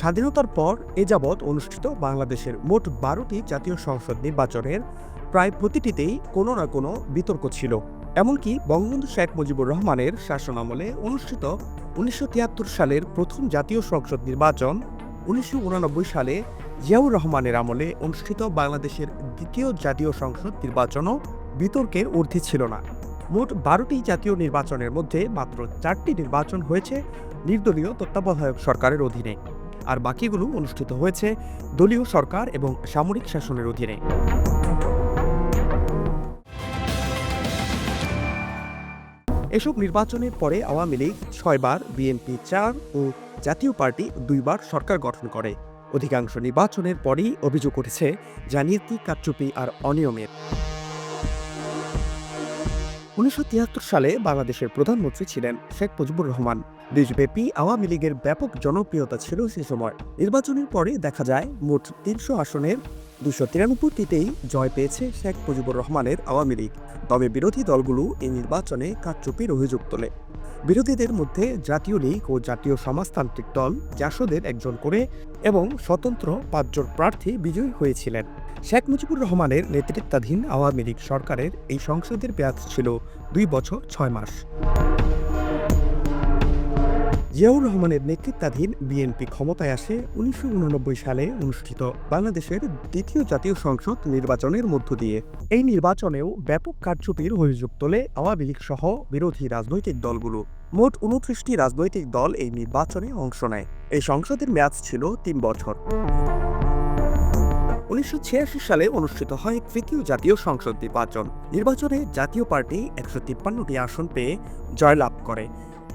স্বাধীনতার পর এ যাবৎ অনুষ্ঠিত বাংলাদেশের মোট ১২টি জাতীয় সংসদ নির্বাচনের প্রায় প্রতিটিতেই কোনো না কোনো বিতর্ক ছিল। এমনকি বঙ্গবন্ধু শেখ মুজিবুর রহমানের শাসনামলে অনুষ্ঠিত ১৯৭৩ সালের প্রথম জাতীয় সংসদ নির্বাচন, ১৯৮৯ সালে জিয়াউর রহমানের আমলে অনুষ্ঠিত বাংলাদেশের দ্বিতীয় জাতীয় সংসদ নির্বাচনও বিতর্কের ঊর্ধ্বে ছিল না। মোট ১২টি জাতীয় নির্বাচনের মধ্যে মাত্র ৪টি নির্বাচন হয়েছে নির্দলীয় তত্ত্বাবধায়ক সরকারের অধীনে, আর বাকিগুলো অনুষ্ঠিত হয়েছে দলীয় সরকার এবং সামরিক শাসনের অধীনে। এসব নির্বাচনের পরে আওয়ামী লীগ ৬ বার, বিএনপি ৪ ও জাতীয় পার্টি ২ বার সরকার গঠন করে। অধিকাংশ নির্বাচনের পরই অভিযোগ উঠেছে জালিয়াতি, কারচুপি আর অনিয়মের। ১৯৭৩ সালে বাংলাদেশের প্রধানমন্ত্রী ছিলেন শেখ মুজিবুর রহমান। দেশব্যাপী আওয়ামী লীগের ব্যাপক জনপ্রিয়তা ছিল সে সময়। নির্বাচনের পরে দেখা যায় মোট ৩০০ আসনের ২৯৩তেই জয় পেয়েছে শেখ মুজিবুর রহমানের আওয়ামী লীগ। তবে বিরোধী দলগুলো এই নির্বাচনে কারচুপির অভিযোগ তোলে। বিরোধীদের মধ্যে জাতীয় লীগ ও জাতীয় সমাজতান্ত্রিক দল জাসদের একজন করে এবং স্বতন্ত্র ৫ জন প্রার্থী বিজয়ী হয়েছিলেন। শেখ মুজিবুর রহমানের নেতৃত্বাধীন আওয়ামী লীগ সরকারের এই সংসদের মেয়াদ ছিল ২ বছর ৬ মাস। জিয়াউর রহমানের নেতৃত্বাধীন বিএনপি ক্ষমতায় আসে ১৯৮৯ সালে অনুষ্ঠিত বাংলাদেশের দ্বিতীয় জাতীয় সংসদ নির্বাচনের মধ্য দিয়ে। এই নির্বাচনেও ব্যাপক কারচুপির অভিযোগ তোলে আওয়ামী লীগ সহ বিরোধী রাজনৈতিক দলগুলো। মোট ২৯টি রাজনৈতিক দল এই নির্বাচনে অংশ নেয়। এই সংসদের মেয়াদ ছিল ৩ বছর। ১৯৮৬ সালে অনুষ্ঠিত হয় তৃতীয় জাতীয় সংসদ নির্বাচন। নির্বাচনে জাতীয় পার্টি ১৫৩টি আসন পেয়ে জয়লাভ করে।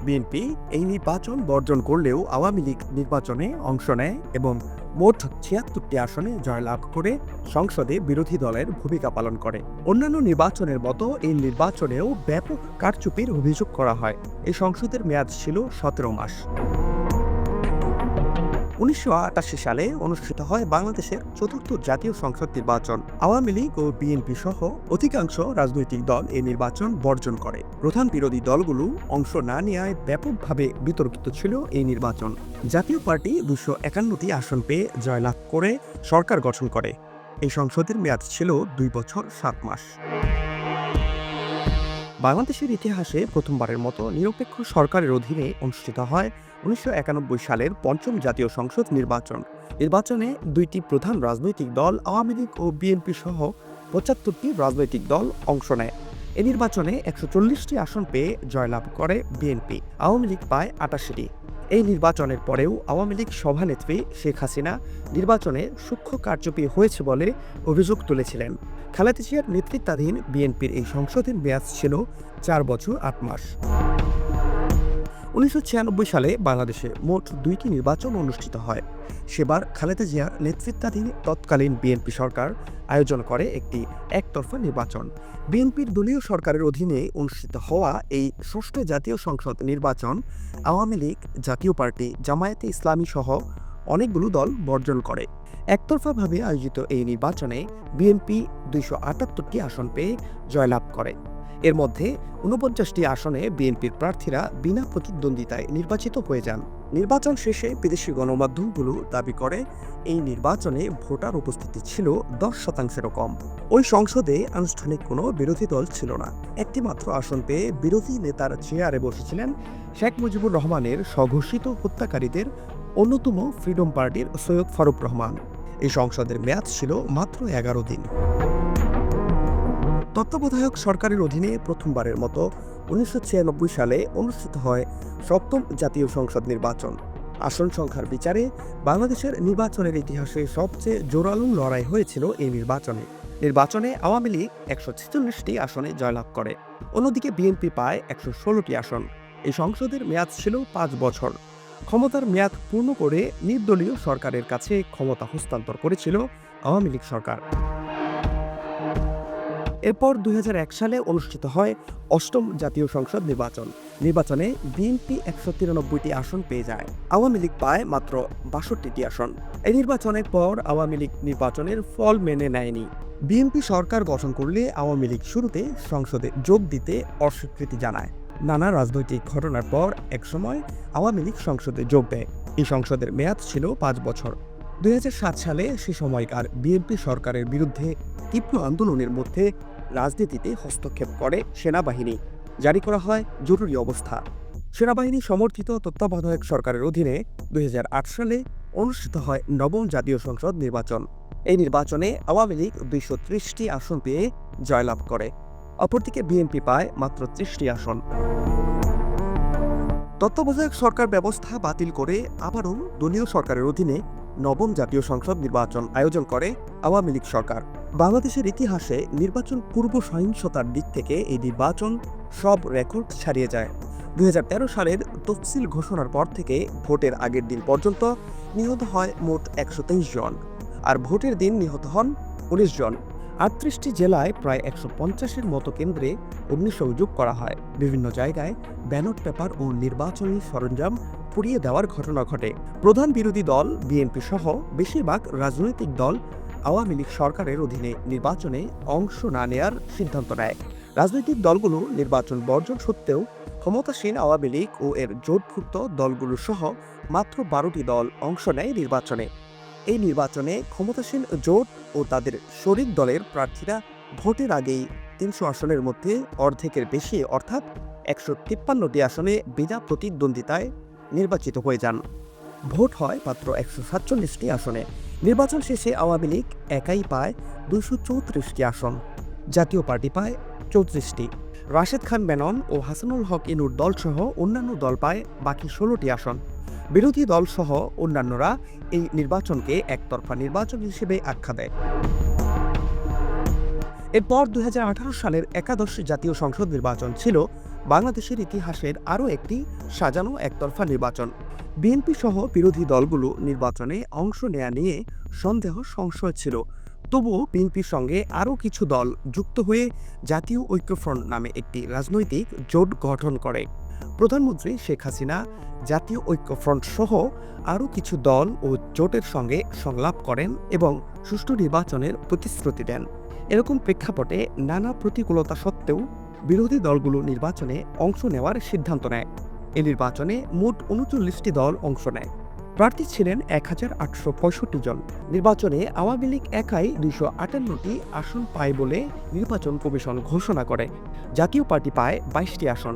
বিএনপি এই নির্বাচন বর্জন করলেও আওয়ামী লীগ নির্বাচনে অংশ নেয় এবং মোট ৭৬টি আসনে জয়লাভ করে সংসদে বিরোধী দলের ভূমিকা পালন করে। অন্যান্য নির্বাচনের মতো এই নির্বাচনেও ব্যাপক কারচুপির অভিযোগ করা হয়। এই সংসদের মেয়াদ ছিল ১৭ মাস। ১৯৮৮ সালে অনুষ্ঠিত হয় বাংলাদেশের চতুর্থ জাতীয় সংসদ নির্বাচন। আওয়ামী লীগ ও বিএনপি সহ অধিকাংশ রাজনৈতিক দল এই নির্বাচন বর্জন করে। প্রধান বিরোধী দলগুলো অংশ না নেওয়ায় ব্যাপকভাবে বিতর্কিত ছিল এই নির্বাচন। জাতীয় পার্টি ২৫১টি আসন পেয়ে জয়লাভ করে সরকার গঠন করে। এই সংসদের মেয়াদ ছিল ২ বছর ৭ মাস। বাংলাদেশের ইতিহাসে প্রথমবারের মতো নিরপেক্ষ সরকারের অধীনে অনুষ্ঠিত হয় ১৯৯১ সালের পঞ্চম জাতীয় সংসদ নির্বাচন। নির্বাচনে দুইটি প্রধান রাজনৈতিক দল আওয়ামী লীগ ও বিএনপি সহ ৭৫টি রাজনৈতিক দল অংশ নেয়। এই নির্বাচনে ১৪০টি আসন পেয়ে জয়লাভ করে বিএনপি। আওয়ামী লীগ পায় ৮৮টি। এই নির্বাচনের পরেও আওয়ামী লীগ সভানেত্রী শেখ হাসিনা নির্বাচনে সূক্ষ্ম কারচুপি হয়েছে বলে অভিযোগ তুলেছিলেন। খালেদা জিয়ার নেতৃত্বাধীন বিএনপির এই সংসদের মেয়াদ ছিল ৪ বছর ৮ মাস। ১৯৯৬ সালে বাংলাদেশে মোট ২টি নির্বাচন অনুষ্ঠিত হয়। সেবার খালেদা জিয়ার নেতৃত্বাধীন তৎকালীন বিএনপি সরকার আয়োজন করে একটি একতরফা নির্বাচন। বিএনপির দলীয় সরকারের অধীনে অনুষ্ঠিত হওয়া এই ষষ্ঠ জাতীয় সংসদ নির্বাচন আওয়ামী লীগ, জাতীয় পার্টি, জামায়াতে ইসলামী সহ অনেকগুলো দল বর্জন করে। একতরফাভাবে আয়োজিত এই নির্বাচনে বিএনপি ২৭৮টি আসন পেয়ে জয়লাভ করে। এর মধ্যে ৪৯টি আসনে বিএনপির প্রার্থীরা বিনা প্রতিদ্বন্দ্বিতায় নির্বাচিত হয়ে যান। নির্বাচন শেষে বিদেশি গণমাধ্যমগুলো দাবি করে এই নির্বাচনে ভোটার উপস্থিতি ছিল ১০%-এরও কম। ওই সংসদে আনুষ্ঠানিক কোনো বিরোধী দল ছিল না। একটি মাত্র আসন পেয়ে বিরোধী নেতার চেয়ারে বসেছিলেন শেখ মুজিবুর রহমানের স্বঘোষিত হত্যাকারীদের অন্যতম ফ্রিডম পার্টির সৈয়দ ফারুক রহমান। এই সংসদের মেয়াদ ছিল মাত্র ১১ দিন। তত্ত্বাবধায়ক সরকারের অধীনে প্রথমবারের মতো ১৯৯৬ সালে অনুষ্ঠিত হয় সপ্তম জাতীয় সংসদ নির্বাচন। আসন সংখ্যার বিচারে বাংলাদেশের নির্বাচনের ইতিহাসে সবচেয়ে জোরালো লড়াই হয়েছিল এই নির্বাচনে আওয়ামী লীগ ১৪৬টি আসনে জয়লাভ করে। অন্যদিকে বিএনপি পায় ১১৬টি আসন। এই সংসদের মেয়াদ ছিল ৫ বছর। ক্ষমতার মেয়াদ পূর্ণ করে নির্দলীয় সরকারের কাছে ক্ষমতা হস্তান্তর করেছিল আওয়ামী লীগ সরকার। এরপর ২০০১ সালে অনুষ্ঠিত হয় অষ্টম জাতীয় সংসদ নির্বাচনে বিএনপি ১৯৩টি আসন পেয়ে যায়। আওয়ামী লীগ পায় মাত্র ৬২টি আসন। এই নির্বাচনের পর আওয়ামী লীগ নির্বাচনের ফল মেনে নেয়নি। বিএনপি সরকার গঠন করলে আওয়ামী লীগ শুরুতে সংসদে যোগ দিতে অস্বীকৃতি জানায়। নানা রাজনৈতিক ঘটনার পর একসময় আওয়ামী লীগ সংসদে যোগ দেয়। এই সংসদের মেয়াদ ছিল 5 বছর। 2007 সালে সে সময়কার বিএনপি সরকারের বিরুদ্ধে তীব্র আন্দোলনের মধ্যে রাজনীতিতে হস্তক্ষেপ করে সেনাবাহিনী। জারি করা হয় জরুরি অবস্থা। সেনাবাহিনী সমর্থিত তত্ত্বাবধায়ক সরকারের অধীনে 2008 সালে অনুষ্ঠিত হয় নবম জাতীয় সংসদ নির্বাচন। এই নির্বাচনে আওয়ামী লীগ 230টি আসন পেয়ে জয়লাভ করে। অপরদিকে বিএনপি পায় মাত্র 30টি আসন। তত্ত্বাবধায়ক সরকার ব্যবস্থা বাতিল করে আবারও দলীয় সরকারের অধীনে নবম জাতীয় সংসদ নির্বাচন আয়োজন করে আওয়ামী লীগ সরকার। বাংলাদেশের ইতিহাসে নির্বাচন পূর্ব সহিংসতার দিক থেকে এই নির্বাচন সব রেকর্ড ছাড়িয়ে যায়। 2013 সালের তফসিল ঘোষণার পর থেকে ভোটের আগের দিন পর্যন্ত নিহত হয় মোট 123 জন, আর ভোটের দিন নিহত হন 19 জন। 38টি জেলায় প্রায় 150-এর মতো কেন্দ্রে অগ্নিসংযোগ করা হয়। বিভিন্ন জায়গায় ব্যালট পেপার ও নির্বাচনী সরঞ্জাম পুড়িয়ে দেওয়ার ঘটনা ঘটে। প্রধান বিরোধী দল বিএনপি সহ বেশিরভাগ রাজনৈতিক দল আওয়ামী লীগ সরকারের অধীনে নির্বাচনে অংশ না নেয়ার সিদ্ধান্ত নেয়। রাজনৈতিক দলগুলো নির্বাচন বর্জন সত্ত্বেও ক্ষমতাসীন আওয়ামী লীগ ও এর জোটভুক্ত দলগুলো সহ মাত্র 12টি দল অংশ নেয় নির্বাচনে। এই নির্বাচনে ক্ষমতাসীন জোট ও তাদের শরিক দলের প্রার্থীরা ভোটের আগেই 300 আসনের মধ্যে অর্ধেকের বেশি অর্থাৎ 153টি আসনে বিনা প্রতিদ্বন্দ্বিতায় নির্বাচিত হয়ে যান। ভোট হয় মাত্র 147টি আসনে। নির্বাচন শেষে আওয়ামী লীগ একাই পায় 234টি আসন, জাতীয় পার্টি পায় 34টি। রাশেদ খান মেনন ও হাসানুল হক ইনুর দলসহ অন্যান্য দল পায় বাকি 16টি আসন। বিরোধী দলসহ অন্যান্যরা এই নির্বাচনকে একতরফা নির্বাচন হিসেবে আখ্যা দেয়। এরপর 2018 সালের একাদশ জাতীয় সংসদ নির্বাচন ছিল বাংলাদেশের ইতিহাসের আরও একটি সাজানো একতরফা নির্বাচন। বিএনপি সহ বিরোধী দলগুলো নির্বাচনে অংশ নেয়া নিয়ে সন্দেহ সংশয় ছিল। তবুও বিএনপির সঙ্গে আরও কিছু দল যুক্ত হয়ে জাতীয় ঐক্যফ্রন্ট নামে একটি রাজনৈতিক জোট গঠন করে। প্রধানমন্ত্রী শেখ হাসিনা জাতীয় ঐক্যফ্রন্ট সহ আরও কিছু দল ও জোটের সঙ্গে সংলাপ করেন এবং সুষ্ঠু নির্বাচনের প্রতিশ্রুতি দেন। এরকম প্রেক্ষাপটে নানা প্রতিকূলতা সত্ত্বেও বিরোধী দলগুলো নির্বাচনে অংশ নেওয়ার সিদ্ধান্ত নেয়। এই নির্বাচনে মোট 39টি দল অংশ নেয়। প্রার্থী ছিলেন 1865 জন। নির্বাচনে আওয়ামী লীগ একাই 258টি আসন পায় বলে নির্বাচন কমিশন ঘোষণা করে। জাতীয় পার্টি পায় 22টি আসন।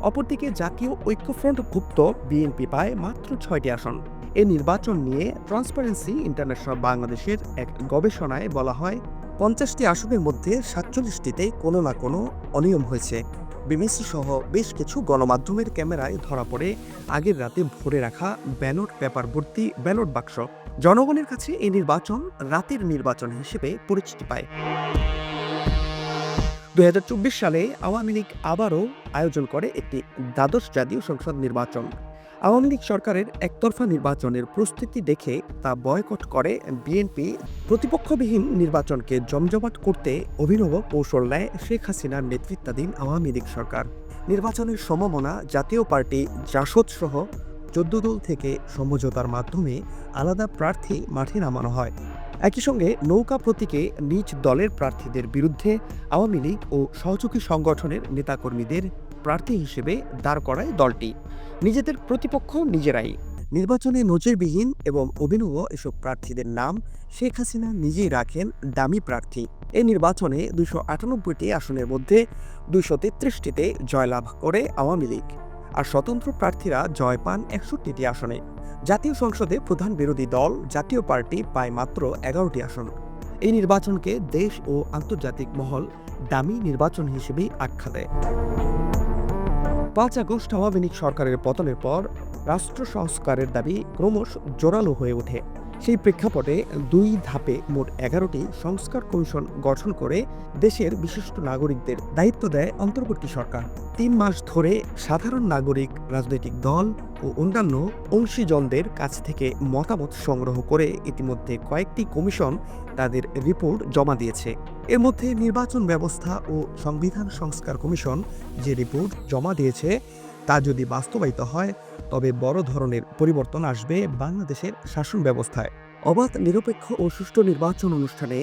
অপরদিকে জাতীয় ঐক্যফ্রন্টভুক্ত বিএনপি পায় মাত্র 6টি আসন। এই নির্বাচন নিয়ে ট্রান্সপারেন্সি ইন্টারন্যাশনাল বাংলাদেশের এক গবেষণায় বলা হয় 50টি আসনের মধ্যে 47টিতে কোনো না কোনো অনিয়ম হয়েছে। বিবিসি সহ বেশ কিছু গণমাধ্যমের ক্যামেরায় ধরা পড়ে আগের রাতে ভরে রাখা ব্যালট পেপার ভর্তি ব্যালট বাক্স। জনগণের কাছে এই নির্বাচন রাতের নির্বাচন হিসেবে পরিচিতি পায়। 2024 সালে আওয়ামী লীগ আবারও আয়োজন করে একটি দ্বাদশ জাতীয় সংসদ নির্বাচন। আওয়ামী লীগ সরকারের একতরফা নির্বাচনের প্রস্তুতি দেখে তা বয়কট করে বিএনপি। প্রতিপক্ষবিহীন নির্বাচনকে জমজমাট করতে অভিনব কৌশল নেয় শেখ হাসিনার নেতৃত্বাধীন আওয়ামী লীগ সরকার। নির্বাচনের সম্ভাবনা জাতীয় পার্টি জাসদ সহ 14 দল থেকে সমঝোতার মাধ্যমে আলাদা প্রার্থী মাঠে নামানো হয়। একই সঙ্গে নৌকা প্রতীকে নিজ দলের প্রার্থীদের বিরুদ্ধে আওয়ামী লীগ ও সহযোগী সংগঠনের নেতাকর্মীদের প্রার্থী হিসেবে দাঁড় করায় দলটি। নিজেদের প্রতিপক্ষ নিজেরাই। নির্বাচনে নজিরবিহীন এবং অভিনব এসব প্রার্থীদের নাম শেখ হাসিনা নিজেই রাখেন দামি প্রার্থী। এই নির্বাচনে 298টি আসনের মধ্যে 233টিতে জয়লাভ করে আওয়ামী লীগ, আর স্বতন্ত্র প্রার্থীরা জয় পান 61টি আসনে। জাতীয় সংসদে প্রধান বিরোধী দল জাতীয় পার্টি পায় মাত্র 11টি আসন। এই নির্বাচনকে দেশ ও আন্তর্জাতিক মহল দামি নির্বাচন হিসেবেই আখ্যা দেয়। 5 আগস্ট আওয়ামী লীগ সরকারের পতনের পর রাষ্ট্র সংস্কারের দাবি ক্রমশ জোরালো হয়ে ওঠে। সেই প্রেক্ষাপটে 2 ধাপে মোট 11টি সংস্কার কমিশন গঠন করে দেশের বিশিষ্ট নাগরিকদের দায়িত্ব দেয় অন্তর্বর্তী সরকার। 3 মাস ধরে সাধারণ নাগরিক, রাজনৈতিক দল ও অন্যান্য অংশীজনদের কাছ থেকে মতামত সংগ্রহ করে ইতিমধ্যে কয়েকটি কমিশন তাদের রিপোর্ট জমা দিয়েছে। এর মধ্যে নির্বাচন ব্যবস্থা ও সংবিধান সংস্কার কমিশন যে রিপোর্ট জমা দিয়েছে তা যদি বাস্তবায়িত হয় তবে বড় ধরনের পরিবর্তন আসবে বাংলাদেশের শাসন ব্যবস্থায়। অবাধ, নিরপেক্ষ ও সুষ্ঠু নির্বাচন অনুষ্ঠানে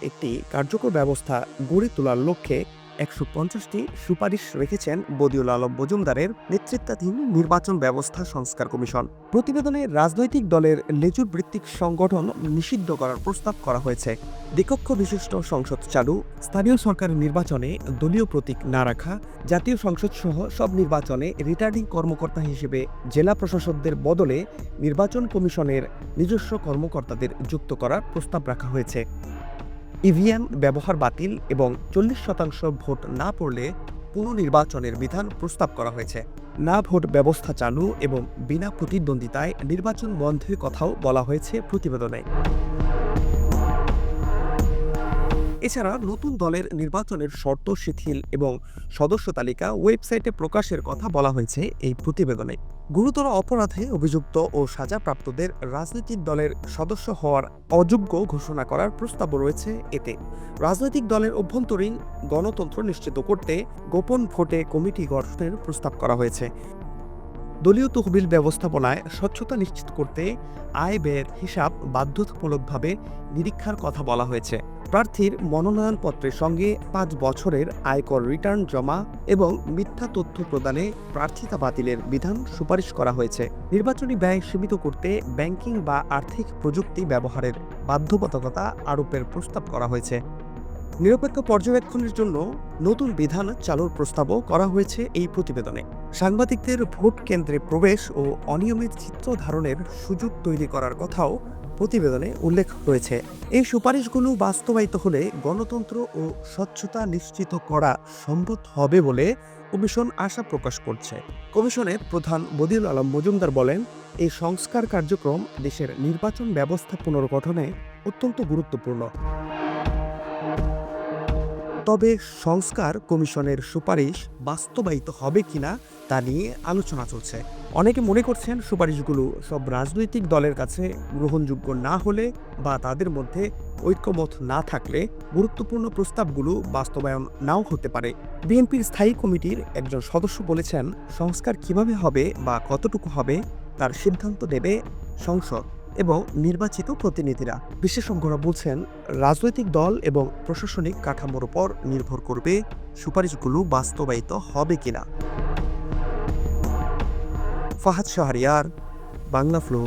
একটি কার্যকর ব্যবস্থা গড়ে তোলার লক্ষ্যে 150টি সুপারিশ রেখেছেন বদিউল আলম মজুমদারের নেতৃত্বাধীন নির্বাচন ব্যবস্থা সংস্কার কমিশন। প্রতিবেদনে রাজনৈতিক দলের লেজুর ভিত্তিক সংগঠন নিষিদ্ধ করার প্রস্তাব করা হয়েছে, দ্বিকক্ষ বিশিষ্ট সংসদ চালু, স্থানীয় সরকারের নির্বাচনে দলীয় প্রতীক না রাখা, জাতীয় সংসদ সহ সব নির্বাচনে রিটার্নিং কর্মকর্তা হিসেবে জেলা প্রশাসকদের বদলে নির্বাচন কমিশনের নিজস্ব কর্মকর্তাদের যুক্ত করার প্রস্তাব রাখা হয়েছে। ইভিএম ব্যবহার বাতিল এবং 40% ভোট না পড়লে পুনর্নির্বাচনের বিধান প্রস্তাব করা হয়েছে। না ভোট ব্যবস্থা চালু এবং বিনা প্রতিদ্বন্দ্বিতায় নির্বাচন বন্ধের কথাও বলা হয়েছে প্রতিবেদনে। এছাড়া নতুন দলের নির্বাচনের শর্ত শিথিল এবং সদস্য তালিকা ওয়েবসাইটে প্রকাশের কথা বলা হয়েছে এই প্রতিবেদনে। গুরুতর অপরাধে অভিযুক্ত ও সাজাপ্রাপ্তদের রাজনৈতিক দলের সদস্য হওয়ার অযোগ্য ঘোষণা করার প্রস্তাবও রয়েছে এতে। রাজনৈতিক দলের অভ্যন্তরীণ গণতন্ত্র নিশ্চিত করতে গোপন ভোটে কমিটি গঠনের প্রস্তাব করা হয়েছে। দলীয় তহবিল ব্যবস্থাপনায় স্বচ্ছতা নিশ্চিত করতে আয় ব্যয়ের হিসাব বাধ্যতামূলকভাবে নিরীক্ষার কথা বলা হয়েছে। প্রার্থীর মনোনয়নপত্রের সঙ্গে 5 বছরের আয়কর রিটার্ন জমা এবং মিথ্যা তথ্য প্রদানে প্রার্থিতা বাতিলের বিধান সুপারিশ করা হয়েছে। নির্বাচনী ব্যয় সীমিত করতে ব্যাংকিং বা আর্থিক প্রযুক্তি ব্যবহারের বাধ্যবাধকতা আরোপের প্রস্তাব করা হয়েছে। নিরপেক্ষ পর্যবেক্ষণের জন্য নতুন বিধান চালুর প্রস্তাবও করা হয়েছে এই প্রতিবেদনে। সাংবাদিকদের ভোট কেন্দ্রে প্রবেশ ও অনিয়মিত চিত্র ধারণের সুযোগ তৈরি করার কথাও প্রতিবেদনে উল্লেখ রয়েছে। এই সুপারিশগুলো বাস্তবায়িত হলে গণতন্ত্র ও স্বচ্ছতা নিশ্চিত করা সম্ভব হবে বলে কমিশন আশা প্রকাশ করছে। কমিশনের প্রধান বদিউল আলম মজুমদার বলেন, এই সংস্কার কার্যক্রম দেশের নির্বাচন ব্যবস্থা পুনর্গঠনে অত্যন্ত গুরুত্বপূর্ণ। তবে সংস্কার কমিশনের সুপারিশ বাস্তবায়িত হবে কিনা তা নিয়ে আলোচনা চলছে। অনেকে মনে করছেন সুপারিশগুলো সব রাজনৈতিক দলের কাছে গ্রহণযোগ্য না হলে বা তাদের মধ্যে ঐক্যমত না থাকলে গুরুত্বপূর্ণ প্রস্তাবগুলো বাস্তবায়ন নাও হতে পারে। বিএনপির স্থায়ী কমিটির একজন সদস্য বলেছেন, সংস্কার কিভাবে হবে বা কতটুকু হবে তার সিদ্ধান্ত নেবে সংসদ এবং নির্বাচিত প্রতিনিধিরা। বিশেষজ্ঞরা বলছেন, রাজনৈতিক দল এবং প্রশাসনিক কাঠামোর উপর নির্ভর করবে সুপারিশগুলো বাস্তবায়িত হবে কিনা। ফাহাদ শাহরিয়ার, বাংলা ফ্লো।